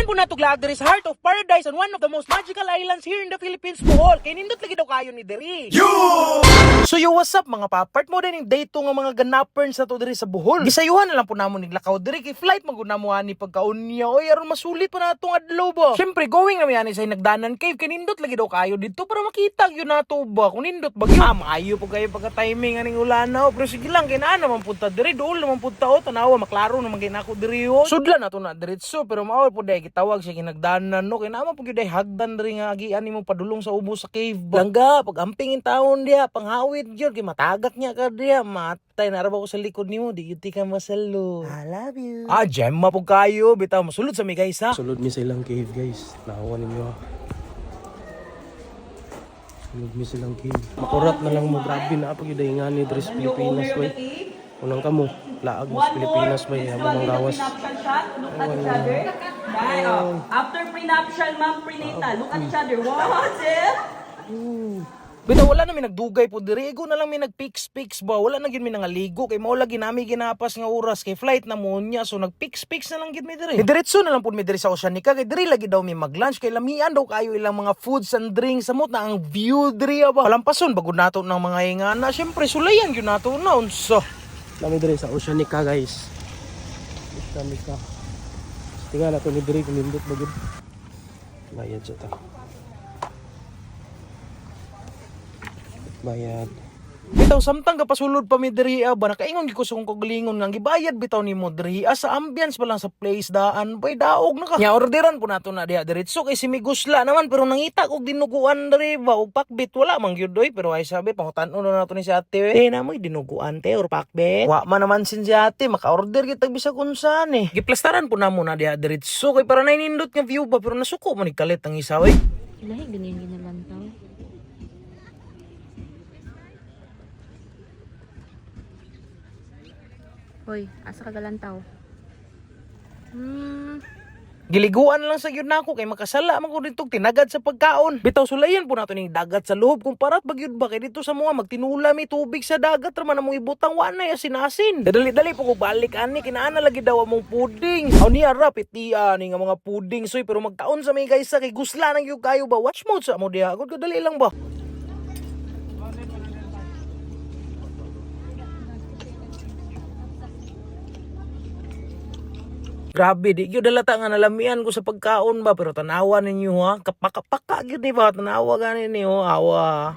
Sulayan po nato glaag diri sa Heart of Paradise on one of the most magical islands here in the Philippines, Bohol. Kay nindot lagi daw kayo ni diri. So yo, what's up mga papart mo din yung date nga mga ganapern sa to diri sa Bohol. Gisayuhan na lang po namo niglakaw diri kay flight maguna mo ani pagkaunya. Oy aron masulit pa na atong adlaw ba. Syempre going na mi ani sa nagdanan cave kay nindot lagi daw kayo dito para makita gyud nato ba kung nindot ba gyud. Maayo po kayo pagka timing aning ulanaw, pero sige lang kay naa naman punta diri dool naman punta o tanawa maklaro naman kay nako diri o. Sudlan nato na diretso pero mao po day gitawag siya kinagdanan no kay naman po gyud day hagdan diri nga agian nimo padulong sa ubos sa cave ba. Langga pag ampingin taon diha panghawid gyud kay matagak niya ka diha matay na ko sa likod nimo di gyud ka masalo. I love you. Gemma po kayo bitaw masulod sa mi guys ha. Sulod mi sa ilang cave guys. Nahawa ninyo ha. Sulod mi silang cave. Makurat na lang mo grabe na pag yuday nga ni Dres Pilipinas bay. Unang kamo laag mo sa Pilipinas bay habang ang gawas. Look at each other. Right, oh. After prenuptial, ma'am, prenatal. Look at each other. What? Bitaw wala na mi nagdugay po diri, ego na lang mi nagpix ba, wala na gid mi nangaligo kay mao lagi nami ginapas nga oras kay flight na mo niya, so nagpix na lang gid mi diri. Diretso na lang pud mi diri sa Oceanica kay diri lagi daw mi maglunch kay lamian daw kayo ilang mga foods and drinks samot na ang view diri ba. Palampason bagud nato ng mga ingana, syempre sulayan gyud nato na unsa. Lami diri sa Oceanica guys. Oceanica. Tingnan nato ni diri kung lindot ba gud. Bayad sa ta. Bayad. Bitaw samtang kapasulod pa mi diri ba nakaingon gyud ko sa kong kagalingon nga gibayad bitaw nimo diri sa ambience pa lang sa place daan bay daog na ka. Nya orderan po nato na diha diretso kay si Migusla naman pero nangita og dinuguan diri ba og pakbit wala man gyud doy pero ay sabi pangutan-on na nato ni si ate. Na mo dinuguan te or pakbit. Wa man naman sin si ate maka-order kita bisag unsan eh. Giplastaran po namo na diha diretso kay para nainindot nga view ba pero nasuko man kalit ang isa oy. Ilahi ganyan ginalantaw. Hoy, asa ka galantaw? Giliguan lang sa gyud nako kay makasala man ko dito tinagad sa pagkaon. Bitaw sulayan po nato ning dagat sa loob kung parat bagyud ba kay dito sa mga magtinula mi tubig sa dagat ra man among ibutang wa na asin-asin. Dali-dali po ko balik ani kinaana lagi daw among puding. Aw ni ara pitia ni nga mga puding soy pero magtaon sa may guys sa kay gusla nang gyud kayo ba watch mode sa mo diha. Gud dali lang ba. Grabe, di gyud dalata nga nalamian ko sa pagkaon ba pero tanawa ninyo ha. Kapaka gyud ni ba tanawa ganin ni ho awa.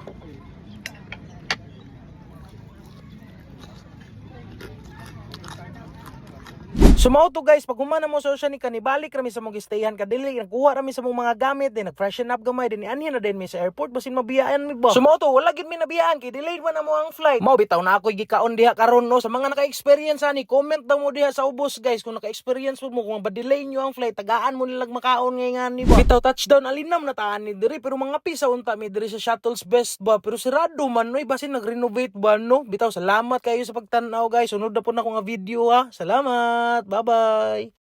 Sumaw to guys, pag humana mo sa Oceanica ni balik rami sa mong stayhan kadili nagkuha rami sa mong mga gamit din nag-freshen up gamay din anhin na din mi sa airport basin mabiyaan mi ba. Sumaw to wala gid mi nabiyaan kay delayed man na mo ang flight. Mao bitaw na ako gikaon diha karon no sa mga naka-experience ani comment daw mo diha sa ubos guys kung naka-experience mo kung ba-delay nyo ang flight tagaan mo nilag makaon ngay nga ni ba. Bitaw touchdown alinam na taan ni diri pero mga pisa unta mi diri sa Shuttle's Best ba pero sirado man no basin nag-renovate ba no. Bitaw salamat kayo sa pagtan-aw guys. Sunod na po na ko nga video ha. Salamat. Bye-bye.